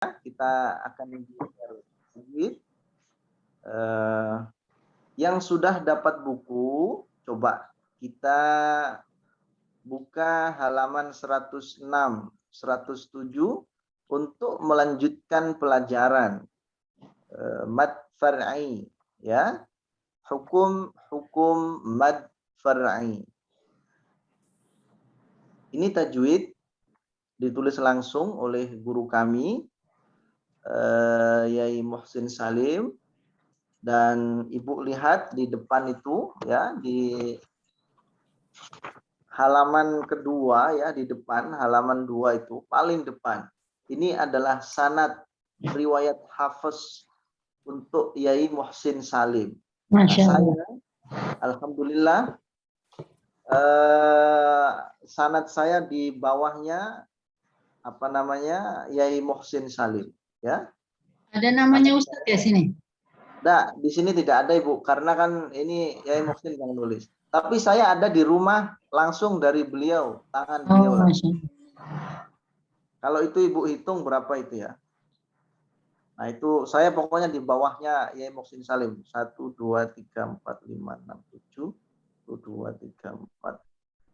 kita akan belajar lagi. Yang sudah dapat buku, coba kita buka halaman 106, 107 untuk melanjutkan pelajaran mad far'i, ya. Hukum mad far'i. Ini tajwid ditulis langsung oleh guru kami, Yai Muhsin Salim, dan Ibu lihat di depan itu, ya, di halaman kedua, ya, di depan halaman 2 itu paling depan. Ini adalah sanad riwayat Hafiz untuk Yai Muhsin Salim. Masya Allah. Saya, alhamdulillah, sanad saya di bawahnya Yai Muhsin Salim, ya. Ada namanya Ustadz ya sini? Nah, di sini tidak ada, Ibu, karena kan ini Yai Muhsin yang nulis. Tapi saya ada di rumah langsung dari beliau, tangan beliau langsung. Kalau itu Ibu hitung berapa itu, ya? Nah, itu saya pokoknya di bawahnya Yai Muhsin Salim. 1, 2, 3, 4, 5, 6, 7. 1, 2, 3, 4.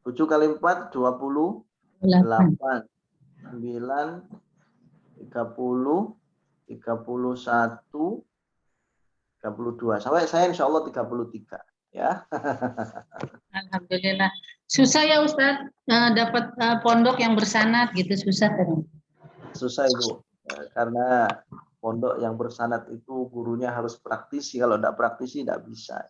7 kali 4, 20. 8, 9, 30, 31, 32. Saya insya Allah 33. Ya. Alhamdulillah. Susah ya Ustadz dapat pondok yang bersanad gitu, susah kan? Susah, Ibu. Karena pondok yang bersanad itu gurunya harus praktisi. Kalau tidak praktisi tidak bisa.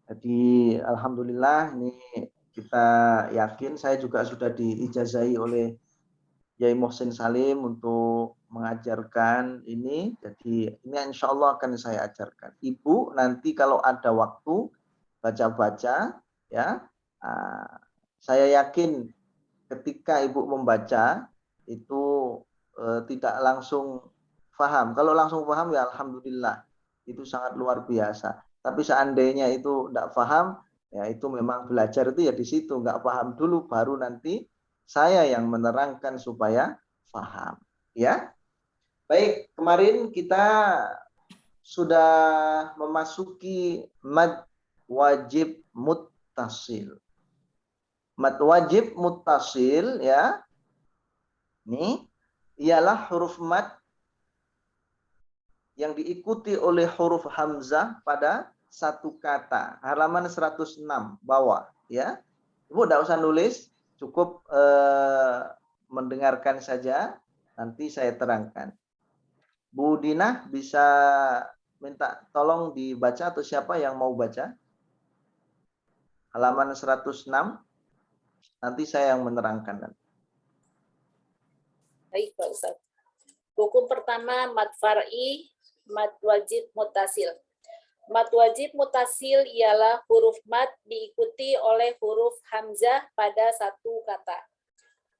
Jadi alhamdulillah ini kita yakin, saya juga sudah diijazahi oleh Yai Muhsin Salim untuk mengajarkan ini. Jadi ini insya Allah akan saya ajarkan. Ibu nanti kalau ada waktu baca-baca, ya. Saya yakin ketika Ibu membaca itu tidak langsung paham. Kalau langsung paham ya alhamdulillah, itu sangat luar biasa. Tapi seandainya itu tidak paham, ya itu memang belajar itu ya di situ, nggak paham dulu baru nanti saya yang menerangkan supaya paham, ya. Baik, kemarin kita sudah memasuki mad wajib muttasil. Mad wajib muttasil, ya. Ini ialah huruf mad yang diikuti oleh huruf hamzah pada satu kata. Halaman 106 bawah, ya. Ibu tidak usah nulis, cukup mendengarkan saja, nanti saya terangkan. Bu Dinah bisa minta tolong dibaca atau siapa yang mau baca? Halaman 106, nanti saya yang menerangkan. Baik, Pak Ustaz. Hukum pertama, mad far'i, mad wajib mutasil. Mad wajib mutasil ialah huruf mad diikuti oleh huruf hamzah pada satu kata.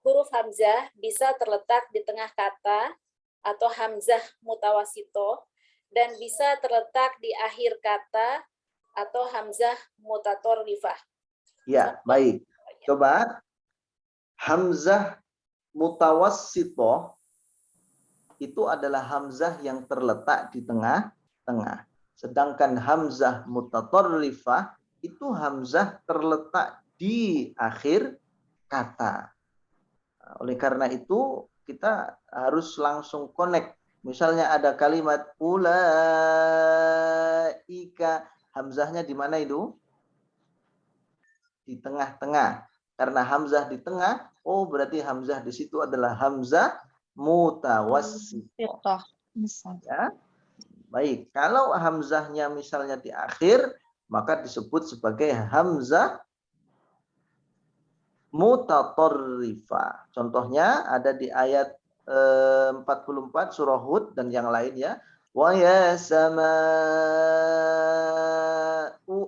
Huruf hamzah bisa terletak di tengah kata atau hamzah mutawasito dan bisa terletak di akhir kata atau hamzah mutatorrifah. Ya, baik. Coba hamzah mutawassitoh itu adalah hamzah yang terletak di tengah-tengah. Sedangkan hamzah mutatorrifah itu hamzah terletak di akhir kata. Oleh karena itu kita harus langsung connect. Misalnya ada kalimat ulaika, hamzahnya di mana itu? Di tengah-tengah. Karena hamzah di tengah, oh berarti hamzah di situ adalah hamzah mutawassithah. Ya. Baik, kalau hamzahnya misalnya di akhir, maka disebut sebagai hamzah mutatorrifah. Contohnya ada di ayat 44 surah Hud dan yang lain, ya. Wa ya sama'u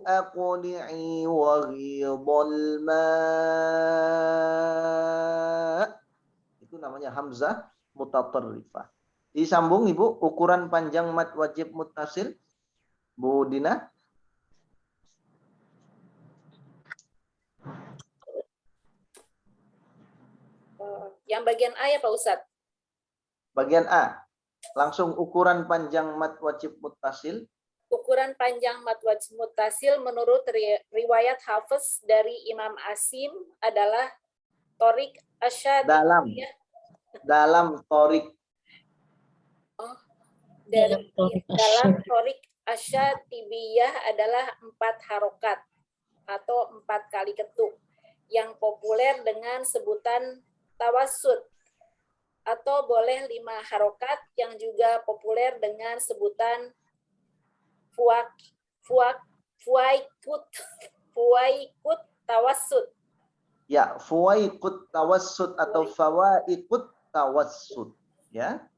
aqli'i wa ghidal ma'. Itu namanya hamzah mutatorrifah. Disambung, Ibu, ukuran panjang mad wajib muttasil, Bu Dina. Yang bagian A ya Pak Ustadz. Bagian A. Langsung ukuran panjang mad wajib muttasil. Ukuran panjang mad wajib muttasil menurut riwayat Hafiz dari Imam Asim adalah Torik Asyadiyah. Dalam Torik. Dalam Torik Asyadiyah adalah 4 harokat atau 4 kali ketuk yang populer dengan sebutan tawassut, atau boleh 5 harokat yang juga populer dengan sebutan fuwaikut tawassut. Ya, fuwaikut tawassut atau fawaikut tawassut. Ya.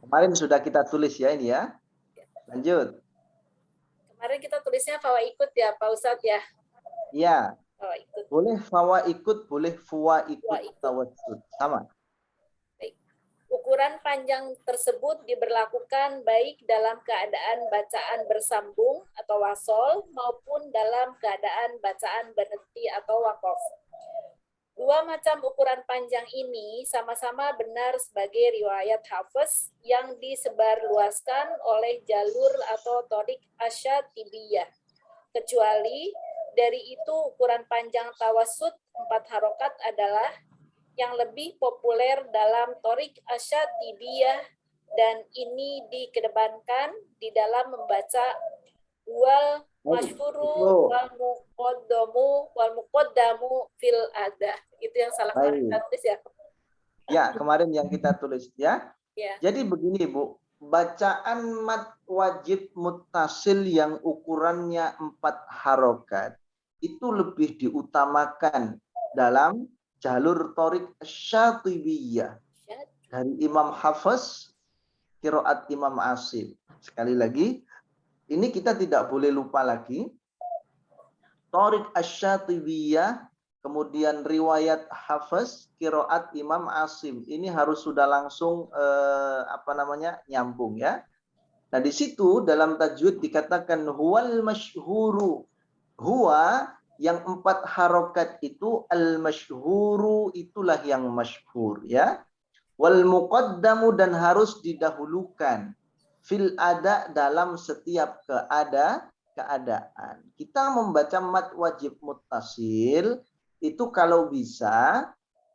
Kemarin sudah kita tulis ya ini ya. Lanjut. Kemarin kita tulisnya fawaikut ya Pak Ustadz ya. Iya. Fawaikut. Boleh fawaikut, boleh fuwaikut tawassut. Sama. Ukuran panjang tersebut diberlakukan baik dalam keadaan bacaan bersambung atau wasol maupun dalam keadaan bacaan berhenti atau wakof. 2 macam ukuran panjang ini sama-sama benar sebagai riwayat Hafiz yang disebarluaskan oleh jalur atau Torik Asyatibiyah. Kecuali dari itu ukuran panjang tawassut 4 harokat adalah yang lebih populer dalam Torik Asyatibiyah, dan ini dikedepankan di dalam membaca wal masyhuru wal muqaddamu fil ada. Itu yang salah tulis ya. Ya, kemarin yang kita tulis ya. Ya. Jadi begini Bu, bacaan mad wajib muttasil yang ukurannya 4 harokat itu lebih diutamakan dalam jalur Torik Syatibiyah dari Imam Hafiz, qiraat Imam Asim. Sekali lagi, ini kita tidak boleh lupa lagi. Torik Syatibiyah, kemudian riwayat Hafiz, qiraat Imam Asim. Ini harus sudah langsung nyambung ya. Nah, di situ dalam tajwid dikatakan huwal masyhuru. Huwa yang 4 harokat itu al-masyhuru, itulah yang masyhur ya. Wal muqaddamu, dan harus didahulukan. Fil ada, dalam setiap keadaan. Kita membaca mad wajib muttasil itu kalau bisa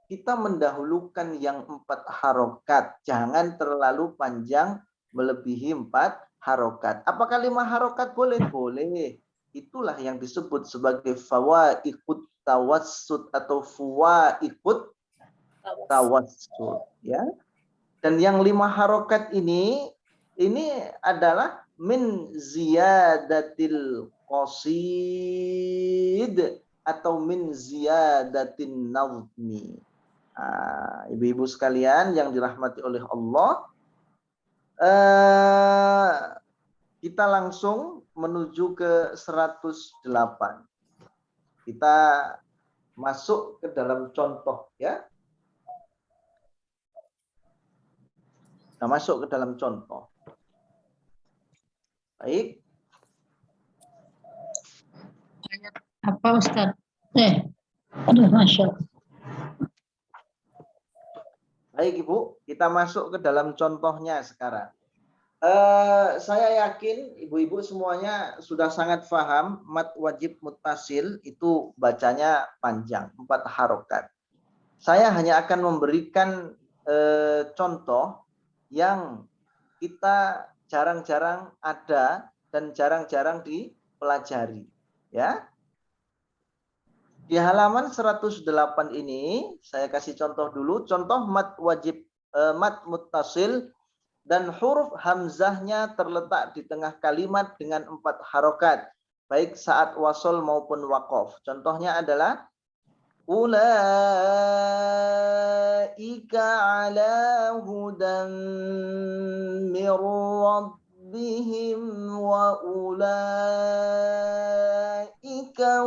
kita mendahulukan yang 4 harokat. Jangan terlalu panjang melebihi 4 harokat. Apakah 5 harokat boleh? Boleh. Itulah yang disebut sebagai fawaikut tawassut atau fuwaikut tawassut ya. Dan yang 5 harokat ini adalah min ziyadatil qasid atau min ziyadatin nazmi. Ibu-ibu sekalian yang dirahmati oleh Allah, kita langsung menuju ke 108. Kita masuk ke dalam contoh ya. Kita masuk ke dalam contoh. Baik. Apa Ustaz? Aduh, Masya Allah. Baik Ibu, kita masuk ke dalam contohnya sekarang. Saya yakin ibu-ibu semuanya sudah sangat paham mad wajib muttasil itu bacanya panjang, 4 harokat. Saya hanya akan memberikan contoh yang kita jarang-jarang ada dan jarang-jarang dipelajari. Ya. Di halaman 108 ini saya kasih contoh dulu, contoh mad wajib mad muttasil dan huruf hamzahnya terletak di tengah kalimat dengan 4 harokat, baik saat wasol maupun waqaf. Contohnya adalah ulaika ala hudan mir rabbihim wa ulaika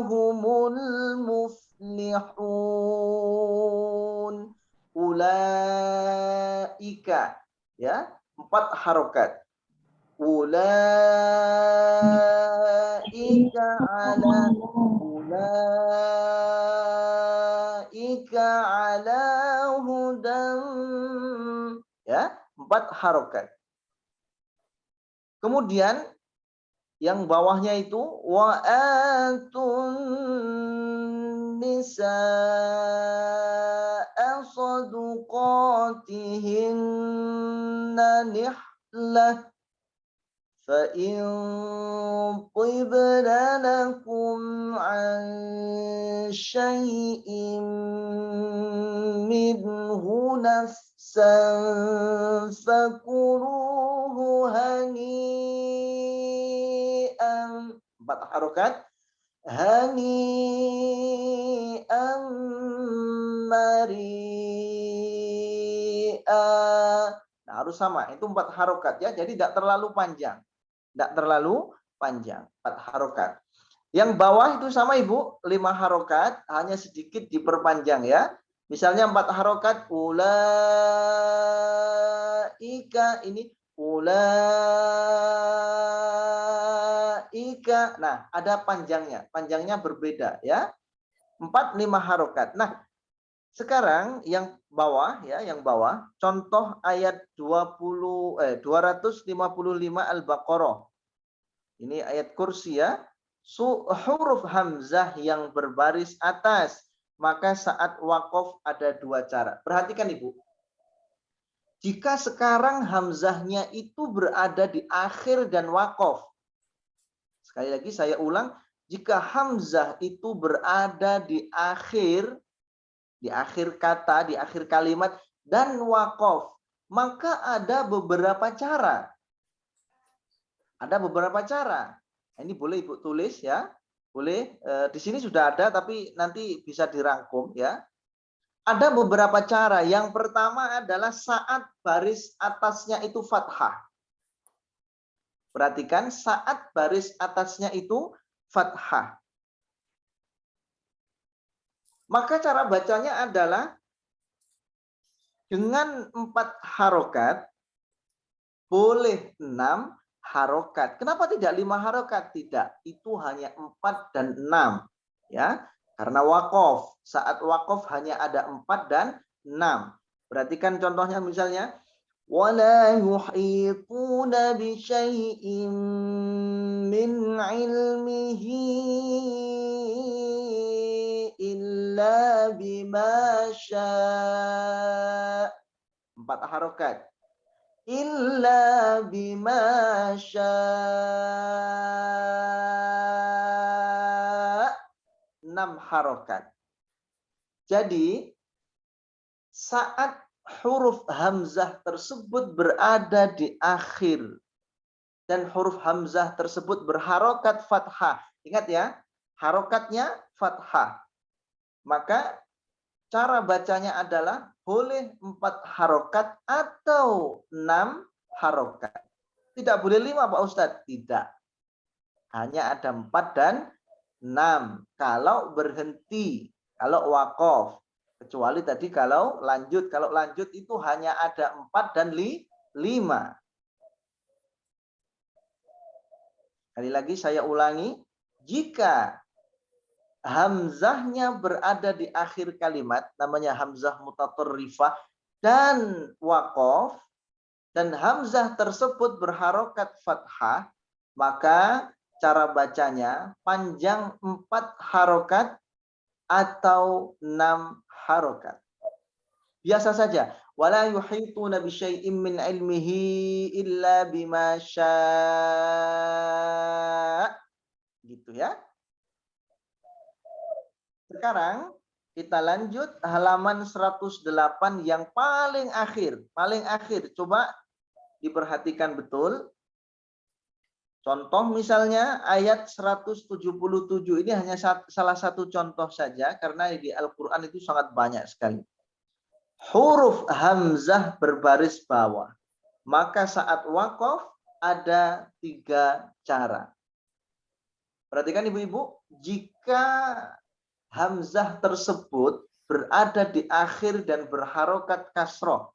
humul muflihun. Ulaika ya, 4 harokat. Ulaika ala 4 harokat. Kemudian yang bawahnya itu wa atun nisaa saduqatihinna nihlah fa in tibna lakum an syai'in minhu nafsan fakuluhu hani'an. 4 harokat. Hani'an mari'a. Nah, harus sama. Itu 4 harokat ya. Jadi tidak terlalu panjang. Tidak terlalu panjang. 4 harokat. Yang bawah itu sama Ibu. 5 harokat. Hanya sedikit diperpanjang ya. Misalnya 4 harokat. Ulaika. Ini ulaika. Nah, ada panjangnya. Panjangnya berbeda ya. 4, 5 harokat. Nah, sekarang yang bawah ya, yang bawah contoh ayat 255 Al-Baqarah. Ini ayat kursi ya. Huruf hamzah yang berbaris atas, maka saat waqaf ada 2 cara. Perhatikan Ibu. Jika sekarang hamzahnya itu berada di akhir dan waqaf. Sekali lagi saya ulang, jika hamzah itu berada di akhir kata, di akhir kalimat dan waqaf, maka ada beberapa cara. Ada beberapa cara. Ini boleh Ibu tulis ya. Boleh, di sini sudah ada tapi nanti bisa dirangkum ya. Ada beberapa cara. Yang pertama adalah saat baris atasnya itu fathah. Perhatikan, saat baris atasnya itu fathah. Maka cara bacanya adalah dengan 4 harokat, boleh 6 harokat. Kenapa tidak 5 harokat? Tidak, itu hanya 4 dan 6. Ya, karena waqaf. Saat waqaf hanya ada 4 dan 6. Perhatikan contohnya misalnya. وَلَا يُحِيطُونَ بِشَيْءٍ مِّنْ عِلْمِهِ إِلَّا بِمَا شَاءَ. 4 harokat. Illa bima syaa. 6 harokat. Jadi saat huruf hamzah tersebut berada di akhir dan huruf hamzah tersebut berharokat fathah. Ingat ya, harokatnya fathah. Maka cara bacanya adalah boleh 4 harokat atau 6 harokat. Tidak boleh 5 Pak Ustadz. Tidak. Hanya ada 4 dan 6. Kalau berhenti, kalau waqaf. Kecuali tadi kalau lanjut. Kalau lanjut itu hanya ada 4 dan 5. Sekali lagi saya ulangi. Jika hamzahnya berada di akhir kalimat, namanya hamzah mutatarrifah dan waqaf, dan hamzah tersebut berharokat fathah, maka cara bacanya panjang 4 harokat atau 6 harokat. Biasa saja. Wala yuhituna bisyai'in min ilmihi illa bima syaa. Gitu ya. Sekarang kita lanjut halaman 108 yang paling akhir. Paling akhir. Coba diperhatikan betul. Contoh misalnya ayat 177. Ini hanya salah satu contoh saja. Karena di Al-Quran itu sangat banyak sekali. Huruf hamzah berbaris bawah. Maka saat waqaf ada 3 cara. Perhatikan ibu-ibu. Jika hamzah tersebut berada di akhir dan berharokat kasroh,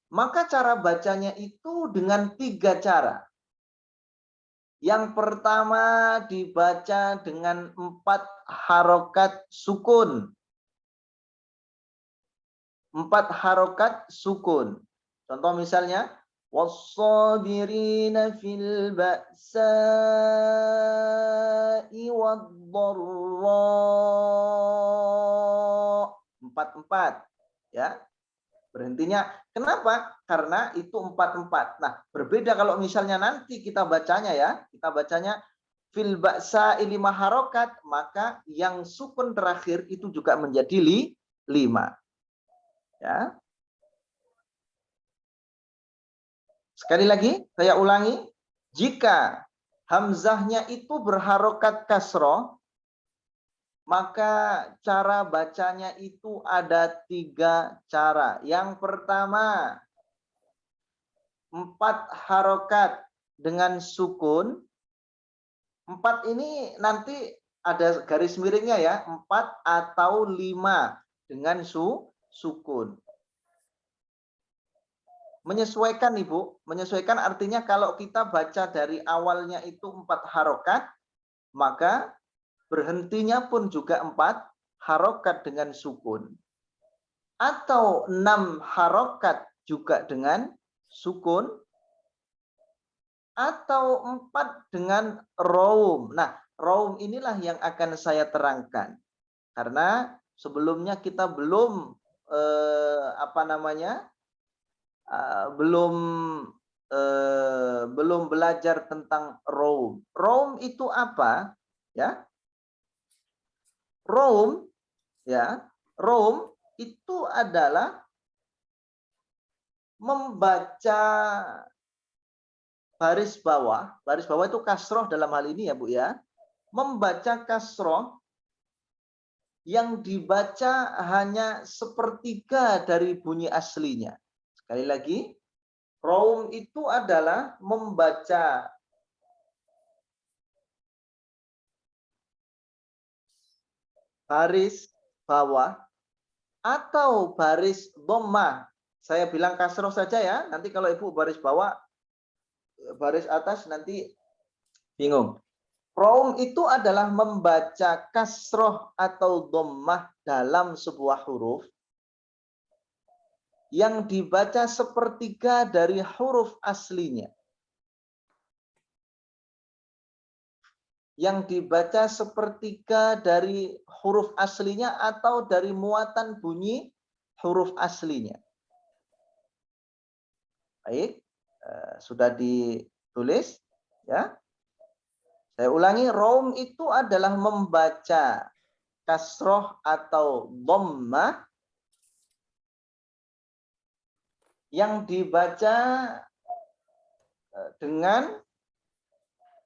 maka cara bacanya itu dengan 3 cara. Yang pertama dibaca dengan 4 harokat sukun. 4 harokat sukun. Contoh misalnya, was-sabirina fil ba'sa'i wad-dharra. 4-4 ya. Berhentinya. Kenapa? Karena itu 4-4. Nah, berbeda kalau misalnya nanti kita bacanya ya, kita bacanya fil ba'sa'i 5 harokat, maka yang sukun terakhir itu juga menjadi 5. Ya. Sekali lagi, saya ulangi. Jika hamzahnya itu berharokat kasroh, maka cara bacanya itu ada 3 cara. Yang pertama, 4 harokat dengan sukun. 4 ini nanti ada garis miringnya ya. 4 atau 5 dengan sukun. Menyesuaikan Ibu. Menyesuaikan artinya kalau kita baca dari awalnya itu 4 harokat, maka berhentinya pun juga 4 harokat dengan sukun. Atau 6 harokat juga dengan sukun. Atau 4 dengan raum. Nah, raum inilah yang akan saya terangkan. Karena sebelumnya kita belum belum belajar tentang raum. Raum itu apa? Ya. Raum ya, raum itu adalah membaca baris bawah. Baris bawah itu kasroh dalam hal ini ya Bu ya. Membaca kasroh yang dibaca hanya sepertiga dari bunyi aslinya. Sekali lagi, raum itu adalah membaca baris bawah atau baris dhammah. Saya bilang kasroh saja ya. Nanti kalau Ibu baris bawah, baris atas nanti bingung. Raum itu adalah membaca kasroh atau dhammah dalam sebuah huruf yang dibaca sepertiga dari huruf aslinya. Yang dibaca sepertiga dari huruf aslinya atau dari muatan bunyi huruf aslinya. Baik, sudah ditulis ya. Saya ulangi, raum itu adalah membaca kasroh atau dhammah yang dibaca dengan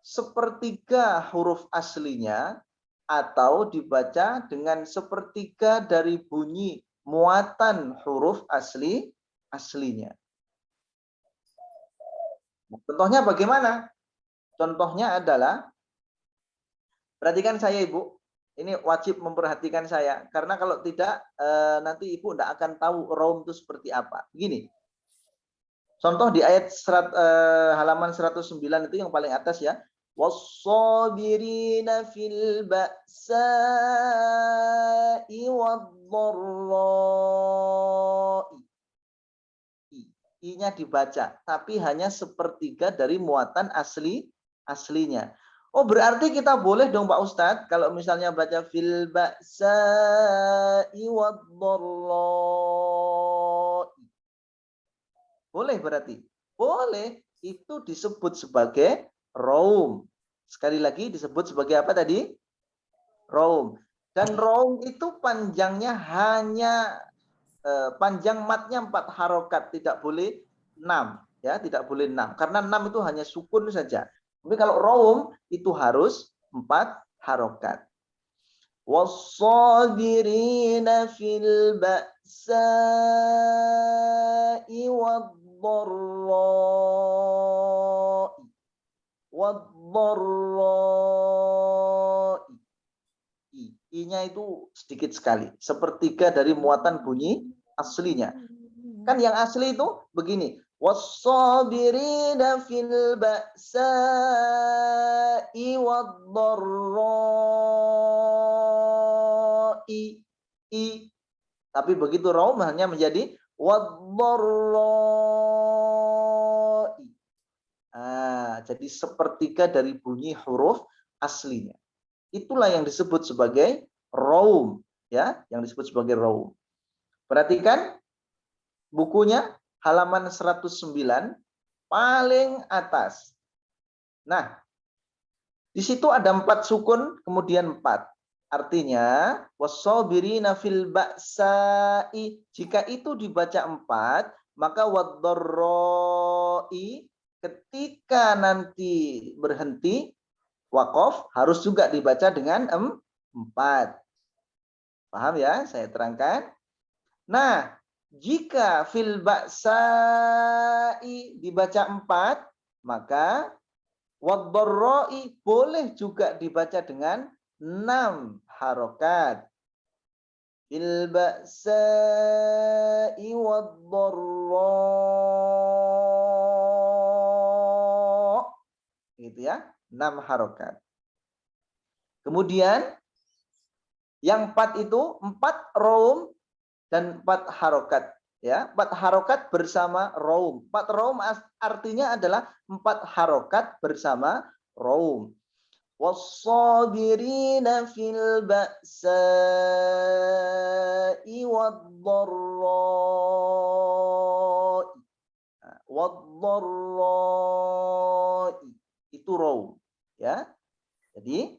sepertiga huruf aslinya atau dibaca dengan sepertiga dari bunyi muatan huruf aslinya. Contohnya bagaimana? Contohnya adalah, perhatikan saya Ibu, ini wajib memperhatikan saya, karena kalau tidak nanti Ibu tidak akan tahu raum itu seperti apa. Begini, contoh di ayat halaman 109 itu yang paling atas ya. Was-sabirina fil ba'sa'i wad-dharra'i. I-nya dibaca, tapi hanya sepertiga dari muatan aslinya. Oh, berarti kita boleh dong Pak Ustadz kalau misalnya baca fil ba'sa'i wad-dharra'i. Boleh berarti? Boleh. Itu disebut sebagai raum. Sekali lagi disebut sebagai apa tadi? Raum. Dan raum itu panjangnya hanya panjang matnya 4 harokat, tidak boleh 6 ya, tidak boleh 6 karena 6 itu hanya sukun saja. Tapi kalau raum itu harus 4 harokat. Was-sabirina fil ba'sa'i wad-dharra'i. Wad-dharra'i. I-nya itu sedikit sekali, sepertiga dari muatan bunyi aslinya. Kan yang asli itu begini. Was-sabirina fil ba'sa'i wad-dharra'i. I. Tapi begitu raum hanya menjadi wadh-dharra'i. Jadi sepertiga dari bunyi huruf aslinya. Itulah yang disebut sebagai raum, ya, yang disebut sebagai raum. Perhatikan bukunya halaman 109 paling atas. Nah, di situ ada 4 sukun, kemudian 4. Artinya, was-sabirina fil ba'sa'i. Jika itu dibaca 4, maka wadh-dharra'i ketika nanti berhenti, waqaf, harus juga dibaca dengan 4. Paham ya? Saya terangkan. Nah, jika fil ba'sa'i dibaca 4, maka wadh-dharra'i boleh juga dibaca dengan 6 harokat. Fil ba'sa'i wadh-dharra'. Gitu ya, 6 harokat. Kemudian yang 4 itu 4 raum dan 4 harokat. Ya, 4 harokat bersama raum. 4 raum artinya adalah 4 harokat bersama raum. Was-sabirina fil ba'sa'i wadh-dharra'i. Wadh-dharra'i itu raum, ya. Jadi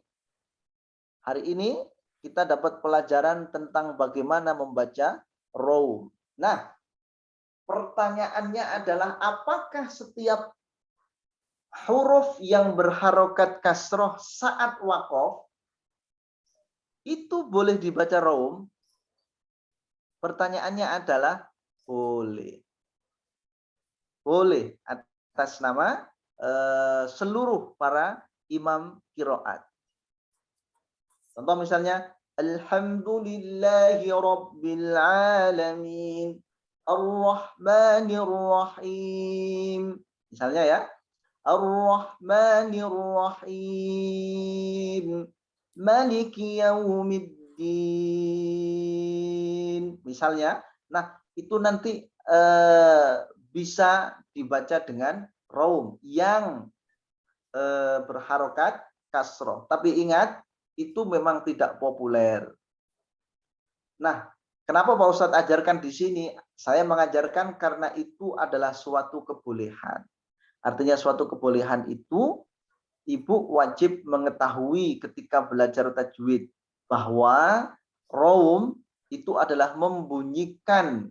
hari ini kita dapat pelajaran tentang bagaimana membaca raum. Nah, pertanyaannya adalah apakah setiap huruf yang berharokat kasroh saat waqaf itu boleh dibaca raum? Pertanyaannya adalah boleh. Boleh atas nama seluruh para imam qiraat. Contoh misalnya Alhamdulillahi Rabbil Alamin Ar-Rahmanir Rahim. Misalnya ya, Ar-Rahmanir Rahim Maliki Yaumiddin. Misalnya, nah itu nanti bisa dibaca dengan raum yang berharokat kasroh. Tapi ingat, itu memang tidak populer. Nah, kenapa Pak Ustadz ajarkan di sini? Saya mengajarkan karena itu adalah suatu kebolehan. Artinya suatu kebolehan itu, ibu wajib mengetahui ketika belajar tajwid bahwa raum itu adalah membunyikan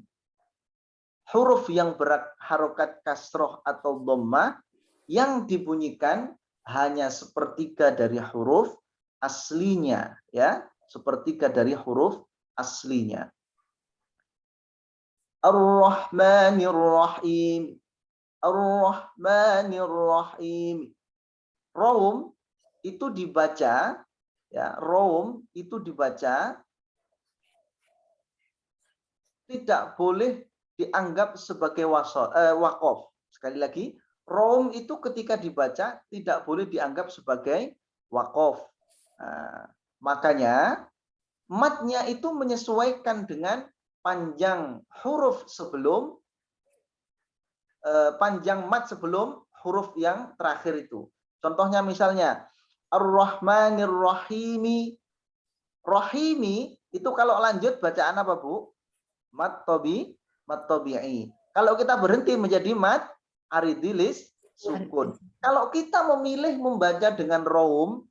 huruf yang berharokat kasroh atau dhammah yang dibunyikan hanya sepertiga dari huruf aslinya, ya, sepertiga dari huruf aslinya. Ar-Rahmanir Rahim, Ar-Rahmanir Rahim. Raum itu dibaca, ya, raum itu dibaca tidak boleh dianggap sebagai waqaf. Sekali lagi, raum itu ketika dibaca tidak boleh dianggap sebagai waqaf. Nah, makanya matnya itu menyesuaikan dengan panjang huruf sebelum panjang mat sebelum huruf yang terakhir itu. Contohnya misalnya Ar-Rahmanir Rahimi. Rahimi itu kalau lanjut bacaan apa, Bu? Mat tabi'i. Kalau kita berhenti menjadi mat aridilis sukun. Kalau kita memilih membaca dengan raum,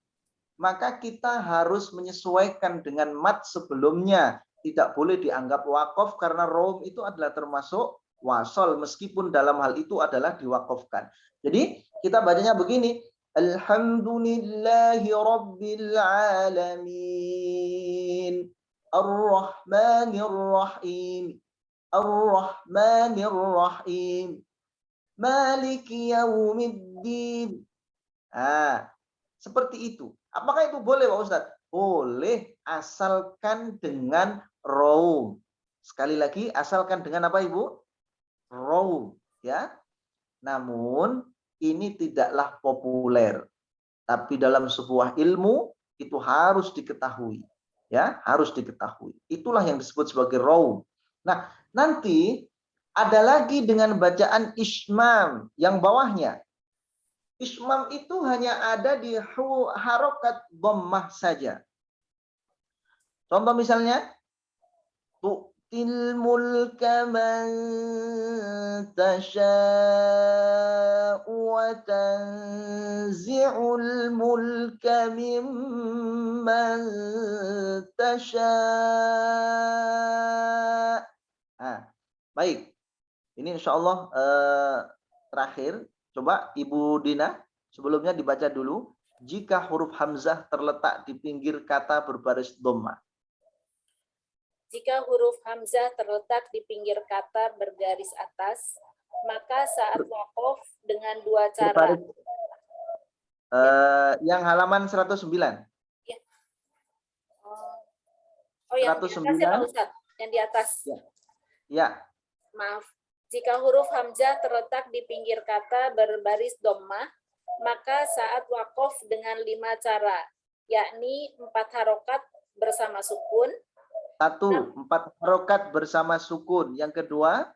maka kita harus menyesuaikan dengan mat sebelumnya. Tidak boleh dianggap waqaf karena raum itu adalah termasuk wasol meskipun dalam hal itu adalah diwaqafkan. Jadi kita bacanya begini, Alhamdulillahi Rabbil Alamin Ar-Rahmanir Rahim Ar-Rahmanir Rahim Maliki Yaumiddin. Seperti itu. Apakah itu boleh, Pak Ustadz? Boleh, asalkan dengan raum. Sekali lagi, asalkan dengan apa, Ibu? Raum, ya. Namun ini tidaklah populer. Tapi dalam sebuah ilmu itu harus diketahui, ya, harus diketahui. Itulah yang disebut sebagai raum. Nah, nanti Ada lagi dengan bacaan ismam yang bawahnya. Ismam itu hanya ada di harokat dhammah saja. Contoh misalnya, tu'til mulka man tasha'u wa tanzi'ul mulka mimman tasha'. Baik. Ini insya Allah terakhir. Coba Ibu Dina, sebelumnya dibaca dulu. Jika huruf hamzah terletak di pinggir kata berbaris dhammah. Jika huruf hamzah terletak di pinggir kata bergaris atas, maka saat waqaf dengan dua cara. Yang halaman 109. Ya. Oh, yang 109. di atas ya Pak Ustadz? Yang di atas. Ya. Maaf. Jika huruf hamzah terletak di pinggir kata berbaris dhammah, maka saat waqaf dengan 5 cara, yakni 4 harokat bersama sukun. 1, 4 harokat bersama sukun. Yang kedua,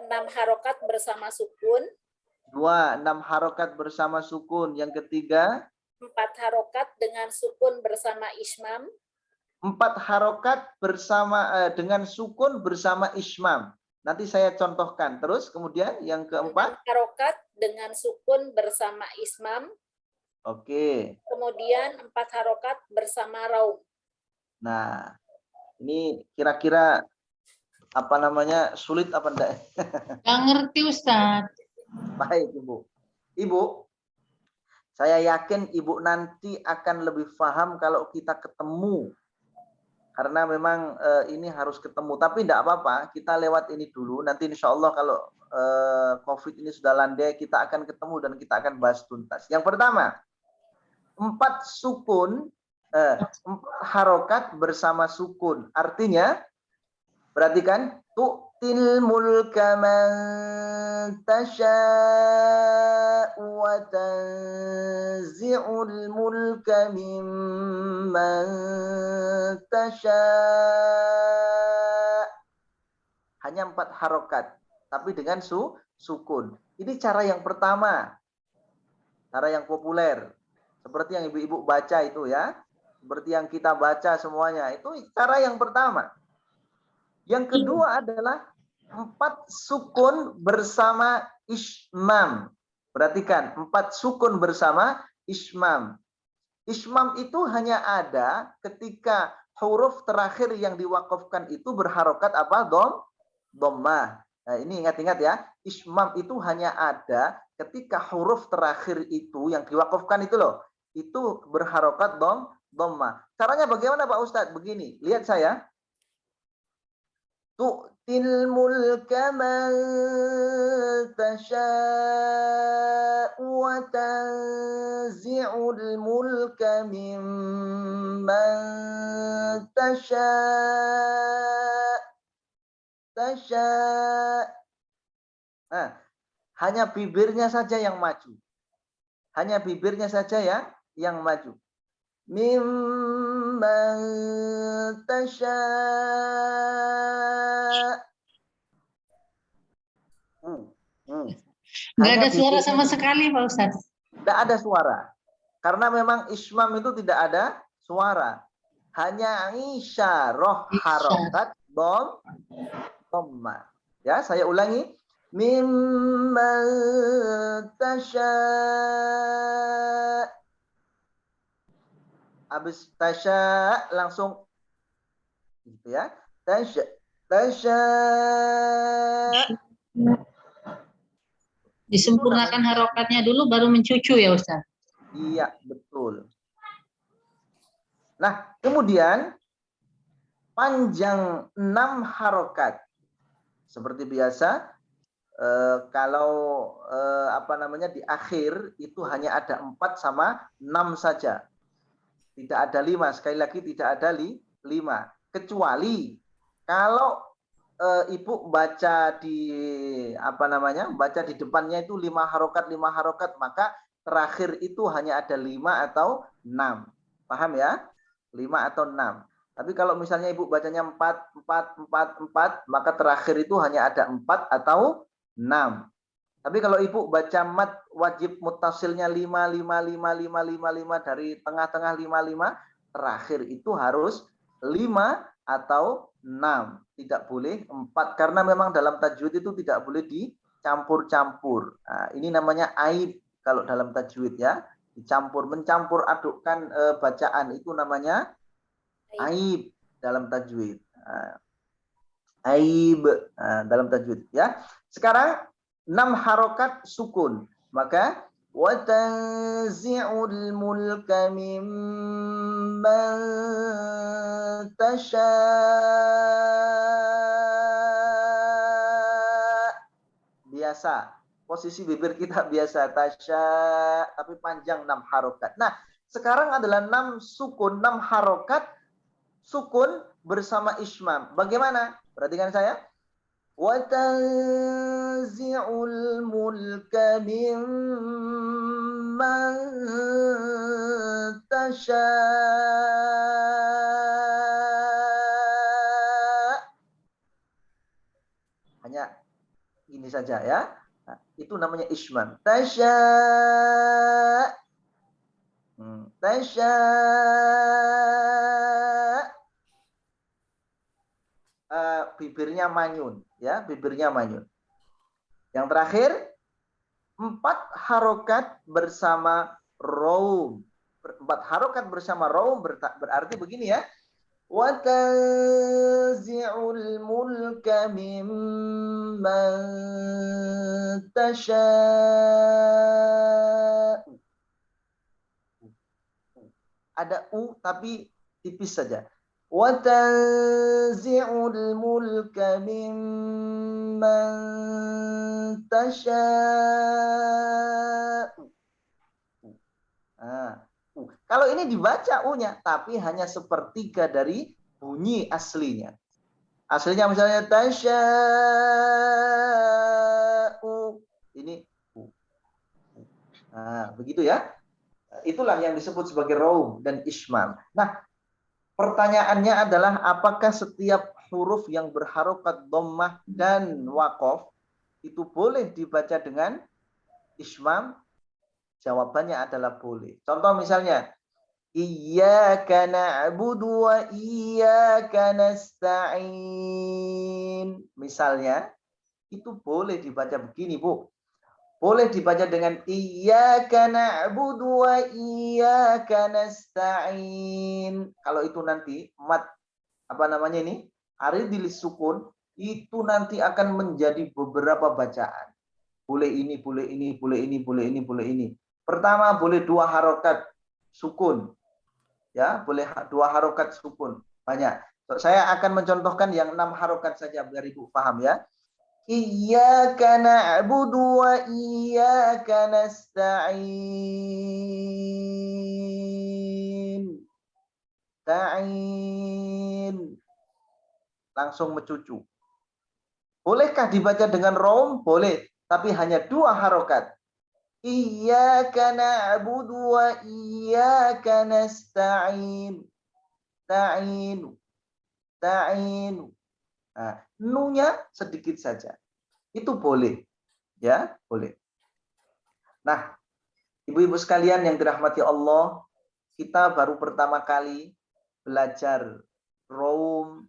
6 harokat bersama sukun. 2, 6 harokat bersama sukun. Yang ketiga, 4 harokat dengan sukun bersama ismam. 4 harokat bersama dengan sukun bersama ismam. Nanti saya contohkan. Terus kemudian yang keempat, 6 harokat dengan sukun bersama ismam. Oke. Kemudian 4 harokat bersama raum. Nah, ini kira-kira apa namanya, sulit apa enggak? Nggak ngerti Ustadz. Baik Ibu. Ibu, saya yakin Ibu nanti akan lebih paham kalau kita ketemu. Karena memang ini harus ketemu. Tapi tidak apa-apa, kita lewat ini dulu. Nanti insya Allah kalau COVID ini sudah landai, kita akan ketemu dan kita akan bahas tuntas. Yang pertama, 4 sukun, 4 harokat bersama sukun. Artinya, perhatikan, tu'til mulka man tasha'u wa tanzi'ul mulka mimman tasha'. Hanya 4 harokat, tapi dengan sukun. Ini cara yang pertama, cara yang populer. Seperti yang ibu-ibu baca itu ya, seperti yang kita baca semuanya, itu cara yang pertama. Yang kedua adalah 4 sukun bersama ismam. Perhatikan, 4 sukun bersama ismam. Ismam itu hanya ada ketika huruf terakhir yang diwakafkan itu berharokat apa? Dhammah. Nah, ini ingat-ingat ya. Ismam itu hanya ada ketika huruf terakhir itu yang diwakafkan itu loh. Itu berharokat dhammah. Caranya bagaimana Pak Ustadz? Begini, lihat saya. Tu'til mulka man tasha'u wa tanzi'ul mulka mimman tasha'. Nah, hanya bibirnya saja yang maju. Hanya bibirnya saja ya yang maju. Mimman tasha'. Nggak ada suara sama sekali Pak Ustadz. Tidak ada suara. Karena memang ismam itu tidak ada suara. Hanya isyarah harokat dhammah. Ya, saya ulangi. Mimman tasha'. Habis tasha' langsung gitu ya. Tasha'. Disempurnakan harokatnya dulu baru mencucu ya Ustaz. Iya, betul. Nah, kemudian panjang 6 harokat. Seperti biasa, kalau apa namanya di akhir itu hanya ada 4 sama 6 saja. Tidak ada 5, sekali lagi tidak ada 5. Kecuali kalau ibu baca di apa namanya, baca di depannya itu 5 harokat, maka terakhir itu hanya ada 5 atau 6. Paham ya? 5 atau 6. Tapi kalau misalnya Ibu bacanya 4, 4, 4, 4, maka terakhir itu hanya ada 4 atau 6. Tapi kalau Ibu baca mat wajib mutasilnya 5, 5, 5, 5, 5, 5, dari tengah-tengah 5, 5, terakhir itu harus 5 atau 6. Tidak boleh 4, karena memang dalam tajwid itu tidak boleh dicampur-campur. Nah, ini namanya aib kalau dalam tajwid ya. Mencampur adukkan bacaan itu namanya aib dalam tajwid. Aib dalam tajwid ya. Sekarang 6 harokat sukun, maka wa tanzi'ul mulka mimman tasha. Biasa, posisi bibir kita biasa tasya, tapi panjang 6 harokat. Nah, sekarang adalah 6 sukun, 6 harokat sukun bersama ismam. Bagaimana? Perhatikan saya. Wa tanzi'ul mulka mimman tasha. Hanya ini saja ya. Nah, itu namanya ismam. Tasha. Tasha. Bibirnya manyun ya, bibirnya manyun. Yang terakhir 4 harokat bersama raum. 4 harokat bersama raum berarti begini ya. Wa tanzi'ul mulka mimman tasha. Ada u tapi tipis saja. Wa tanzi'ul mulka mimman tasha. Kalau ini dibaca u-nya, tapi hanya sepertiga dari bunyi aslinya. Aslinya misalnya tasha u, ini u. Begitu ya. Itulah yang disebut sebagai raum dan ismam. Nah, pertanyaannya adalah apakah setiap huruf yang berharokat dhammah dan waqaf itu boleh dibaca dengan ismam? Jawabannya adalah boleh. Contoh misalnya, iyyaka na'budu wa iyyaka nasta'in. Misalnya, itu boleh dibaca begini, Bu. Boleh dibaca dengan iyyaka na'budu wa iyyaka nasta'in. Kalau itu nanti mat apa namanya ini? Aridhilis sukun, itu nanti akan menjadi beberapa bacaan. Boleh ini, boleh ini, boleh ini, boleh ini, boleh ini. Pertama boleh 2 harokat sukun. Ya, boleh 2 harokat sukun. Banyak. Saya akan mencontohkan yang 6 harokat saja biar Ibu paham ya. Iyyaka na'budu wa iyyaka nasta'in. Ta'in. Langsung mencucu. Bolehkah dibaca dengan raum? Boleh, tapi hanya 2 harokat. Iyyaka na'budu wa iyyaka nasta'in. Ta'in. Ta'in. Nah, nu-nya sedikit saja. Itu boleh. Ya, boleh. Nah, ibu-ibu sekalian yang dirahmati Allah, kita baru pertama kali belajar raum,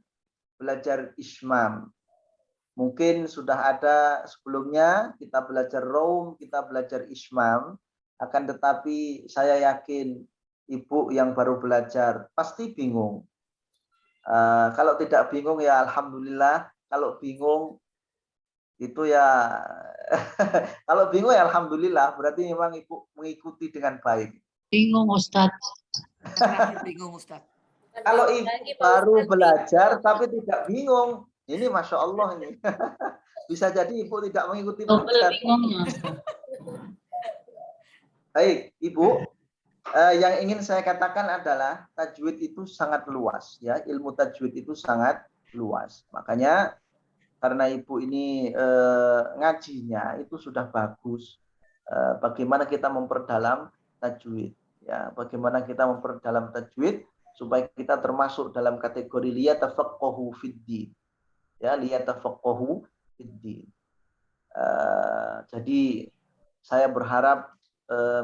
belajar ismam. Mungkin sudah ada sebelumnya kita belajar raum, kita belajar ismam. Akan tetapi saya yakin ibu yang baru belajar pasti bingung. Kalau tidak bingung ya alhamdulillah. Kalau bingung itu ya kalau bingung ya alhamdulillah. Berarti memang ibu mengikuti dengan baik. Bingung Ustadz. Bingung Ustadz. Kalau ibu baru belajar tapi tidak bingung, ini masya Allah ini. Bisa jadi ibu tidak mengikuti Ustadz. Baik, ibu. Yang ingin saya katakan adalah tajwid itu sangat luas, ya. Ilmu tajwid itu sangat luas. Makanya karena ibu ini ngajinya itu sudah bagus. Bagaimana kita memperdalam tajwid, ya. Bagaimana kita memperdalam tajwid supaya kita termasuk dalam kategori liyatafaqahu fiddin. Ya, liyatafaqahu fiddin. Jadi saya berharap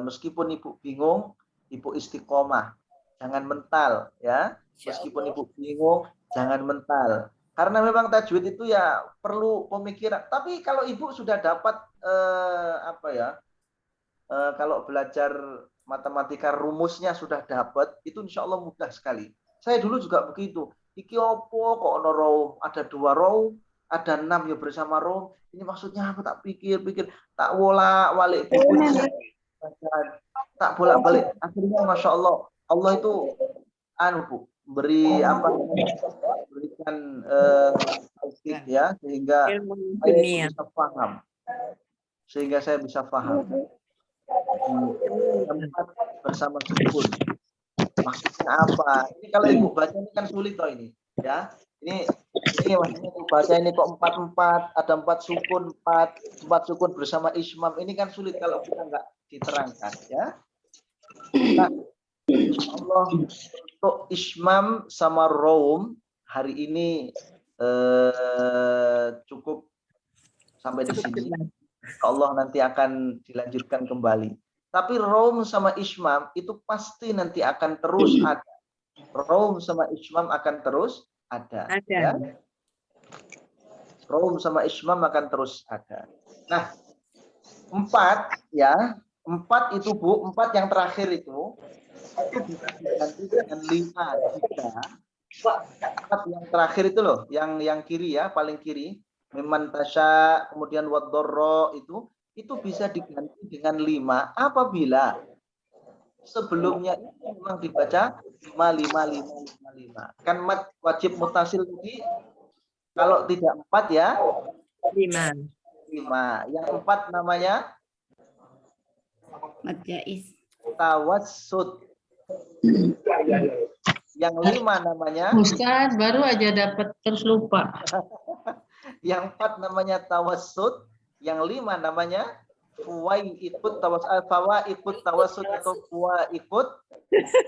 meskipun Ibu bingung, Ibu istiqomah, jangan mental ya. Meskipun Ibu bingung, jangan mental. Karena memang tajwid itu ya perlu pemikiran. Tapi kalau Ibu sudah dapat kalau belajar matematika rumusnya sudah dapat, itu insya Allah mudah sekali. Saya dulu juga begitu. Iki opo kok ono row, ada 2 row, ada 6 ya bersama row. Ini maksudnya apa? Tak pikir-pikir, tak bolak-balik bukunya, tak bolak-balik. Akhirnya masya Allah, Allah itu Bu, berikan taufik ya, sehingga saya bisa paham. Saya bisa paham. Tempat bersama sukun. Maksudnya apa? Ini kalau Ibu baca ini kan sulit toh ini, ya. Ini maksudnya Ibu baca ini kok 4 ada 4 sukun, 4 sukun bersama ismam. Ini kan sulit kalau kita nggak diterangkan, ya. Nah, insyaallah untuk ismam sama raum hari ini cukup sampai di sini. Allah nanti akan dilanjutkan kembali. Tapi raum sama ismam itu pasti nanti akan terus ada. Raum sama ismam akan terus ada. Ya? Raum sama ismam akan terus ada. Nah, 4 ya, 4 itu Bu, 4 yang terakhir itu bisa diganti dengan 5 jika 4 yang terakhir itu loh, yang kiri ya, paling kiri. Memang tasya, kemudian wadorro itu bisa diganti dengan 5 apabila sebelumnya itu memang dibaca 5. Kan mat wajib mutasil tadi kalau tidak 4 ya 5. Yang 4 namanya mad jaiz. Tawassut. Yang 5 namanya Ustaz, baru aja dapat terus lupa. Yang 4 namanya tawassut, yang 5 namanya fawaidut tawassut atau fawaidut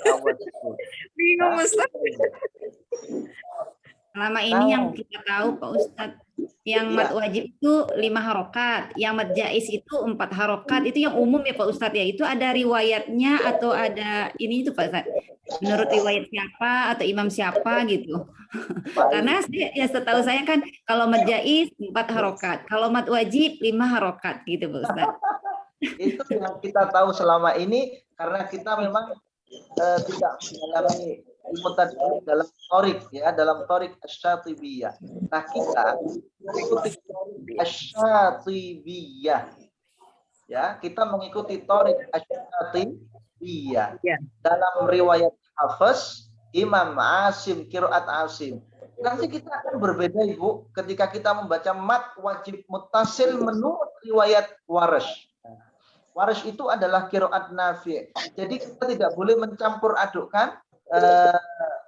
tawassut. Bingung Ustaz. Selama ini yang kita tahu Pak Ustadz, yang mad wajib itu 5 harokat, yang mad jaiz itu 4 harokat, itu yang umum ya Pak Ustadz ya. Itu ada riwayatnya atau ada ini itu Pak Ustadz? Menurut riwayat siapa atau imam siapa gitu? Karena ya setahu saya kan kalau mad jaiz 4 harokat, kalau mad wajib 5 harokat gitu Pak Ustadz. Itu yang kita tahu selama ini karena kita memang tidak mengalami ilmu tajwid dalam torik ya, dalam torik asy-syatibiyah. Nah, kita mengikuti torik asy-syatibiyah. Ya, kita mengikuti torik asy-syatibiyah. Dalam riwayat Hafiz, Imam Asim, Qiraat Asim. Nanti kita akan berbeda Ibu ketika kita membaca mad wajib muttasil menurut riwayat Warsh. Warsh itu adalah qiraat Nafi'. Jadi kita tidak boleh mencampur adukkan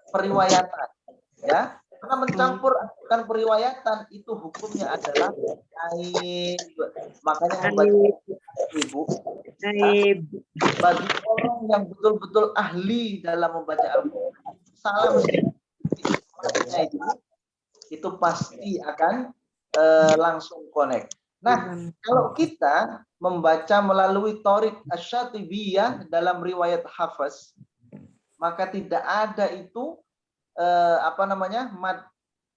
periwayatan, ya. Karena mencampur adukkan periwayatan itu hukumnya adalah aib. Makanya membaca Ibu, bagi orang yang betul-betul ahli dalam membaca Al-Quran, salah itu pasti akan langsung connect. Nah, kalau kita membaca melalui torik asy-syatibiyah dalam riwayat Hafiz, maka tidak ada itu mad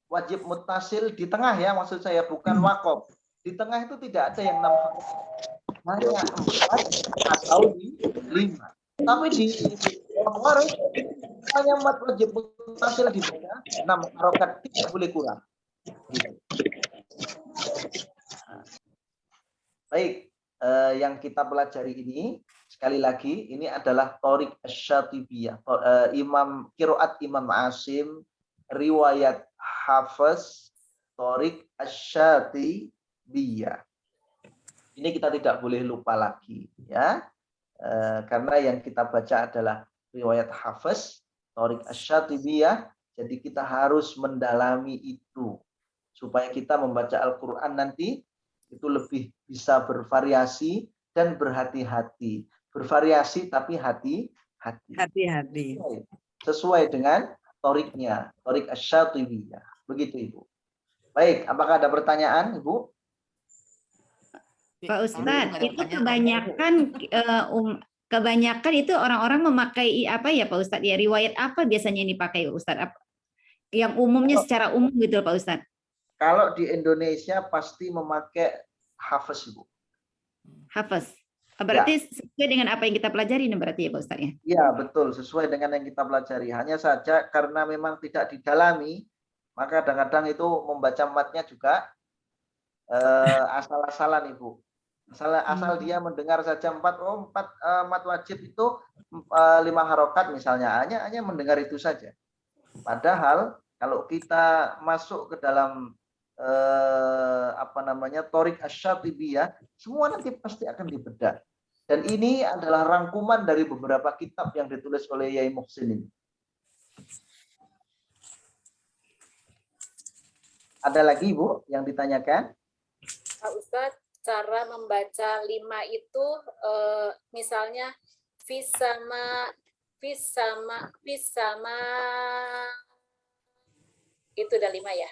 wajib muttasil di tengah ya, maksud saya bukan waqaf. Di tengah itu tidak ada yang 6 huruf. Hanya 4 atau 5. Tapi di Warsh hanya mad wajib muttasil dibaca 6 harokat, tidak boleh kurang. Gitu. Baik, yang kita pelajari ini sekali lagi ini adalah torik asy-syatibiyah, Imam Qiraat Imam Asim, riwayat Hafiz, torik asy-syatibiyah. Ini kita tidak boleh lupa lagi ya, karena yang kita baca adalah riwayat Hafiz, torik asy-syatibiyah. Jadi kita harus mendalami itu supaya kita membaca Al-Quran nanti itu lebih bisa bervariasi dan berhati-hati. Bervariasi tapi hati-hati. sesuai dengan toriknya, torik asy-Syatibiyah. Begitu Ibu. Baik, apakah ada pertanyaan Ibu? Pak Ustadz, itu kebanyakan itu orang-orang memakai apa ya Pak Ustadz? Ya riwayat apa biasanya ini pakai Ustadz? Yang umumnya secara umum gitu Pak Ustadz. Kalau di Indonesia pasti memakai Hafiz Ibu. Hafiz. Berarti sesuai dengan apa yang kita pelajari berarti ya Pak Ustadz ya? Iya betul, sesuai dengan yang kita pelajari. Hanya saja karena memang tidak didalami, maka kadang-kadang itu membaca matnya juga asal-asalan Ibu. Asal dia mendengar saja empat mat wajib itu 5 harokat misalnya, hanya mendengar itu saja. Padahal kalau kita masuk ke dalam torik asy-Syatibiyah, semua nanti pasti akan dibedah. Dan ini adalah rangkuman dari beberapa kitab yang ditulis oleh Yai Muhsin ini. Ada lagi Bu yang ditanyakan? Pak Ustadz, cara membaca 5 itu misalnya fisama itu udah 5 ya?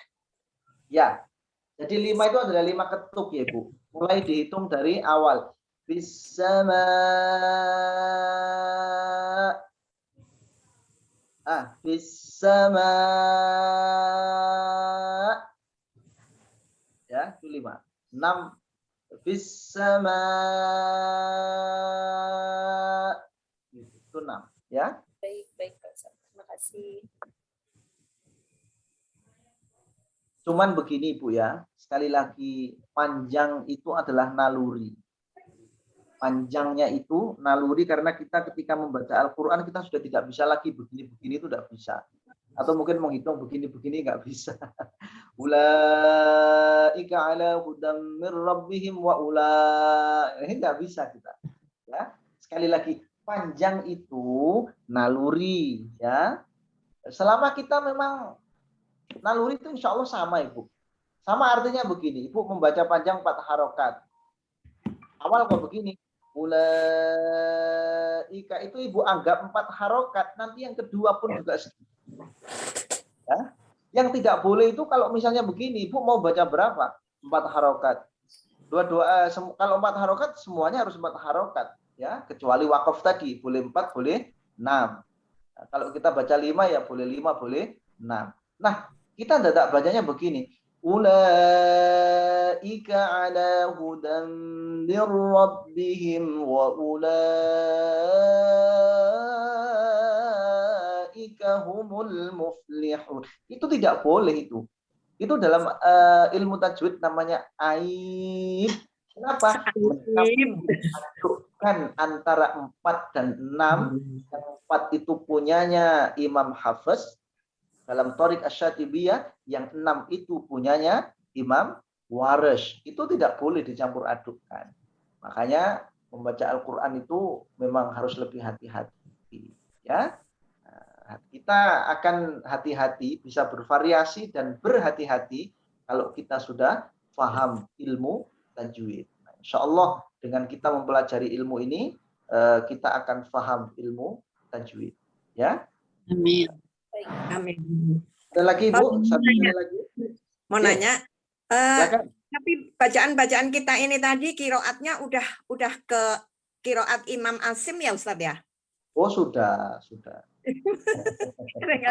Ya. Jadi 5 itu adalah 5 ketuk ya Bu. Mulai dihitung dari awal. Fisama fisama ya, itu 5. 6 fisama itu 6 ya. Baik Pak Ustadz. Terima kasih. Cuman begini Bu ya, sekali lagi panjang itu adalah naluri. Panjangnya itu naluri karena kita ketika membaca Al-Quran kita sudah tidak bisa lagi begini-begini itu tidak bisa. Atau mungkin menghitung begini-begini nggak bisa. Ulaika ala hudam mir rabbihim wa ini nggak bisa kita. Ya, sekali lagi panjang itu naluri ya. Selama kita memang naluri itu insya Allah sama Ibu. Sama artinya begini, Ibu membaca panjang 4 harokat. Awal kok begini, ulaika itu Ibu anggap 4 harokat, nanti yang kedua pun juga segitu. Ya. Yang tidak boleh itu kalau misalnya begini, Ibu mau baca berapa? 4 harokat. Kalau 4 harokat semuanya harus 4 harokat. Ya, kecuali wakaf tadi, boleh 4, boleh 6. Nah, kalau kita baca 5 ya boleh 5, boleh 6. Nah, kita tidak bacanya begini. Ulaika ala hudan mir rabbihim wa ulaika humul muflihun. Itu tidak boleh itu. Itu dalam ilmu tajwid namanya aib. Kenapa? Menunjukkan antara 4 dan 6. Yang 4 itu punyanya Imam Hafiz dalam Torik Asy-Syatibiyah, yang 6 itu punyanya Imam Warsh. Itu tidak boleh dicampur adukkan. Makanya membaca Al-Quran itu memang harus lebih hati-hati. Ya, kita akan hati-hati, bisa bervariasi dan berhati-hati kalau kita sudah paham ilmu tajwid. Nah, insya Allah dengan kita mempelajari ilmu ini, kita akan paham ilmu tajwid. Ya. Amin. Amin. Ada lagi Bu? Satu lagi. Mau nanya, Silakan. tapi bacaan-bacaan kita ini tadi kiroatnya udah ke kiroat Imam Asim ya Ustadz ya? Oh sudah. Pak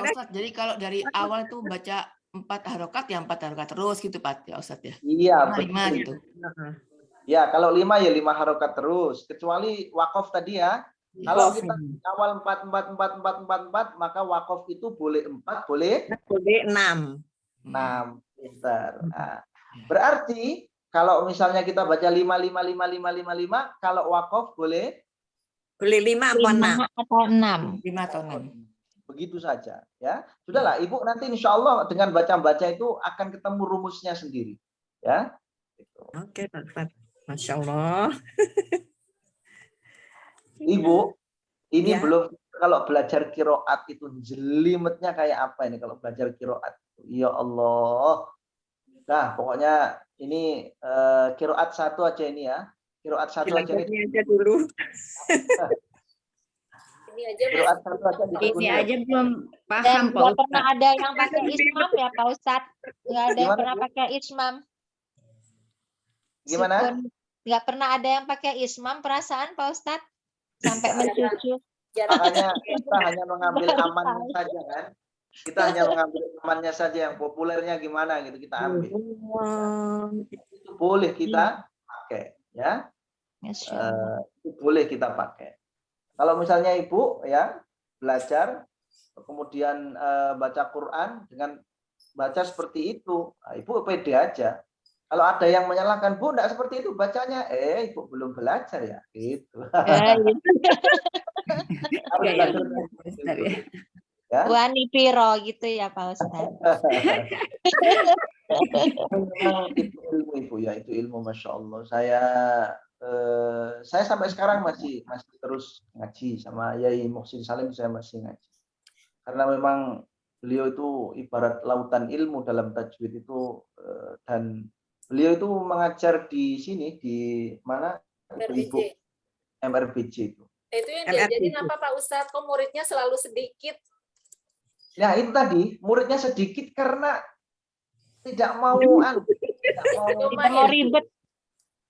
Ustadz, jadi kalau dari awal itu baca 4 harokat ya 4 harokat terus gitu Pak ya Ustadz ya? Iya, 5 gitu. Ya, kalau 5 ya 5 harokat terus. Kecuali wakaf tadi ya. Kalau kita awal 4, maka wakaf itu boleh 4, boleh 6. 6. Pintar. Nah, berarti kalau misalnya kita baca 5, kalau wakaf boleh 5 apa 6? Atau 6. 5 atau 6. Begitu saja. Ya, sudahlah Ibu nanti insya Allah dengan baca-baca itu akan ketemu rumusnya sendiri. Ya. Gitu. Oke, Pak. Masya Allah. Ibu, ini Ya. belum, kalau belajar kiroat itu jelimetnya kayak apa ini kalau belajar kiroat? Ya Allah. Nah, pokoknya ini kiroat 1 aja ini ya. Kiroat 1 aja ini. Aja dulu. Ini aja Qiraat masih satu aja Ini ditekuni. aja belum Dan paham Pak nggak pernah Ustadz. ada yang pakai ismam ya Pak Ustadz. Nggak ada yang Gimana, pernah Bu? pakai ismam. Gimana? Sukun. Nggak pernah ada yang pakai ismam perasaan Pak Ustadz. Sampai mencucu. jarang. Makanya kita hanya mengambil amannya saja kan. Kita hanya mengambil amannya saja, yang populernya gimana gitu kita ambil. Itu boleh kita pakai ya. Masya Allah. Itu boleh kita pakai. Kalau misalnya Ibu ya belajar kemudian baca Quran dengan baca seperti itu, nah, Ibu pede aja. Kalau ada yang menyalahkan, Bu, enggak seperti itu bacanya, Ibu belum belajar ya, gitu. Harus Ya, belajar Pak Ustadz ya. ya. Wani Piro gitu ya Pak Ustadz. Memang itu ilmu Ibu ya, itu ilmu Masya Allah. Saya sampai sekarang masih terus ngaji sama Yai Muhsin Salim, saya masih ngaji. Karena memang beliau itu ibarat lautan ilmu dalam tajwid itu, dan beliau itu mengajar di sini, di mana? Ibu MRBJ itu. Itu yang diajarin apa Pak Ustadz? Kok muridnya selalu sedikit? Nah itu tadi muridnya sedikit karena tidak mau ribet.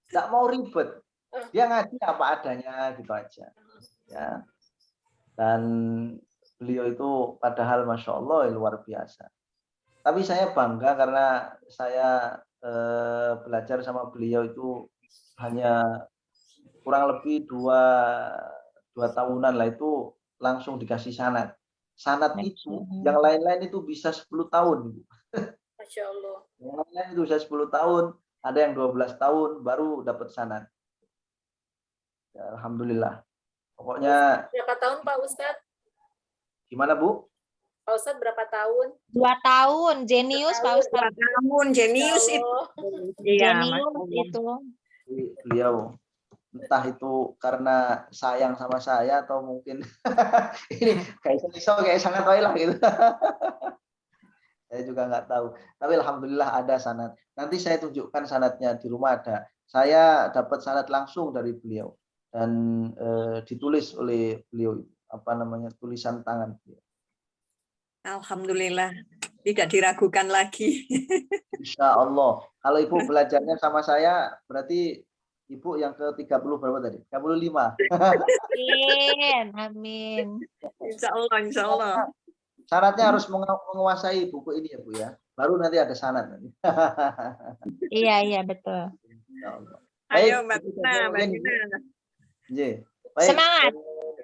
Tidak mau ribet. Dia ngaji apa adanya gitu aja. Ya. Dan beliau itu padahal Masya Allah luar biasa. Tapi saya bangga karena saya belajar sama beliau itu hanya kurang lebih dua tahunan lah, itu langsung dikasih sanad. Sanad itu yang lain-lain itu bisa 10 tahun. Masya Allah. Yang lain itu bisa 10 tahun, ada yang 12 tahun baru dapat sanad. Ya, alhamdulillah. Pokoknya Berapa tahun Pak Ustadz? gimana Bu? Pak Ustadz berapa tahun? 2 tahun, jenius Pak Ustadz. Namun jenius Ya itu. Allah. Iya, Jenius itu. Beliau entah itu karena sayang sama saya atau mungkin ini kayak sangat lah gitu. Saya juga nggak tahu. Tapi alhamdulillah ada sanad. Nanti saya tunjukkan sanadnya di rumah ada. Saya dapat sanad langsung dari beliau dan ditulis oleh beliau, apa namanya, tulisan tangan beliau. Alhamdulillah, tidak diragukan lagi. Insya Allah. Kalau Ibu belajarnya sama saya, berarti Ibu yang ke-30 berapa tadi? 35. Amin. Insya Allah. Syaratnya harus menguasai buku ini ya Bu ya. Baru nanti ada sanad nanti. Iya betul. Insya Allah. Ayo Baik, Mbak Dina, Mbak Dina. Baik, Semangat.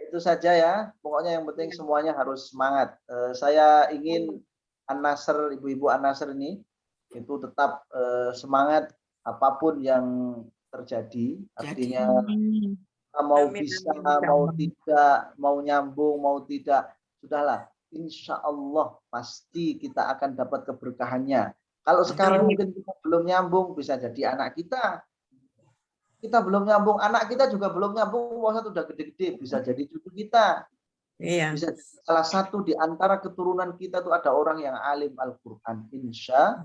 itu saja ya. Pokoknya yang penting semuanya harus semangat. Saya ingin An-Nasr, ibu-ibu An-Nasr ini itu tetap semangat apapun yang terjadi. Artinya mau bisa, mau tidak, mau nyambung, mau tidak, sudahlah. Insya Allah pasti kita akan dapat keberkahannya. Kalau sekarang mungkin kita belum nyambung, bisa jadi anak kita. Kita belum nyambung, anak kita juga belum nyambung, wah sudah gede-gede, bisa jadi cucu kita. Iya. Bisa salah satu di antara keturunan kita tuh ada orang yang alim Al-Qur'an. Insya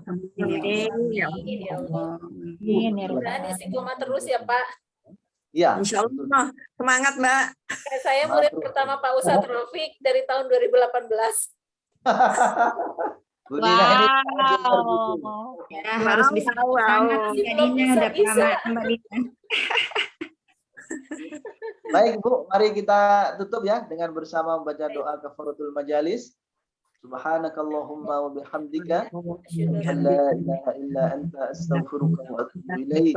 Allah. Mudah-mudahan istiqomah terus ya Pak. Ya. Insya Allah. Semangat Mbak. Saya murid pertama Pak Ustadz Rafiq dari tahun 2018. Bu Dina ini Wow. Ya, harus bisa semangat Mbak Dina, udah kelamaan Mbak Dina. baik Bu, mari kita tutup ya dengan bersama membaca doa kafaratul majalis. Subhanakallahumma wa bihamdika la ilaha illa anta astaghfiruka wa atubu ilaik.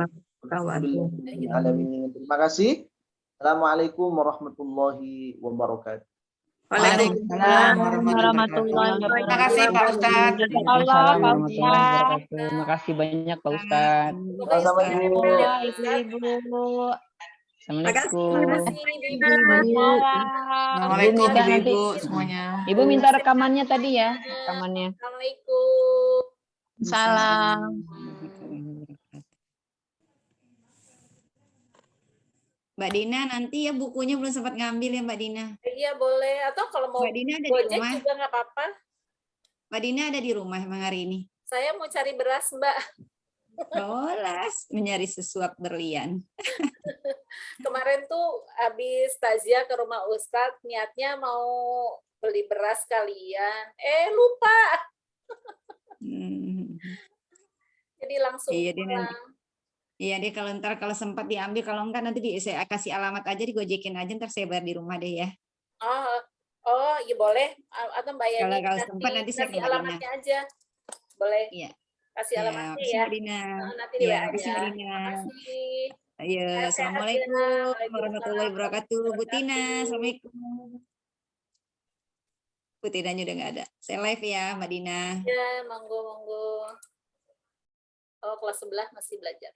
Terima kasih. Assalamualaikum warahmatullahi wabarakatuh. Waalaikumsalam warahmatullahi wabarakatuh. Terima kasih Pak Ustadz. Allah Pak Ustadz. Terima kasih banyak Pak Ustadz. Sama-sama Ibu. Ibu-ibu. Assalamualaikum. Assalamualaikum Ibu semuanya. Ibu minta rekamannya tadi ya, rekamannya. Assalamualaikum. Salam. Mbak Dina, nanti ya bukunya belum sempat ngambil ya Mbak Dina. Iya boleh. Atau kalau mau Mbak Dina ada di Gojek rumah. juga nggak apa-apa. Mbak Dina ada di rumah emang hari ini. Saya mau cari beras Mbak. Bolas, mencari sesuap berlian. Kemarin tuh habis takziah ke rumah Ustadz, niatnya mau beli beras kalian. Lupa. Jadi langsung Iya deh nanti. pulang. Iya deh kalau ntar kalau sempat diambil, kalau enggak nanti saya kasih alamat aja, digojekin aja, ntar saya bayar di rumah deh ya. Oh, iya boleh. Atau Mbak Yani Kalau sempat nanti saya kasih ke Mbak Dina. alamatnya aja. Boleh. Iya. Kasih Ya, alamatnya makasih ya. Mbak Dina. Nanti di Iya, WA makasih aja. Mbak Dina. Makasih. Ayo, Sehat-sehat ya. Assalamualaikum warahmatullahi Waalaikumsalam wabarakatuh. Bu Tina, wabarakatuh. Assalamualaikum. Bu Tinanya udah nggak ada. Saya live ya, Mbak Dina. Ya, monggo. Oh, kelas 11 masih belajar.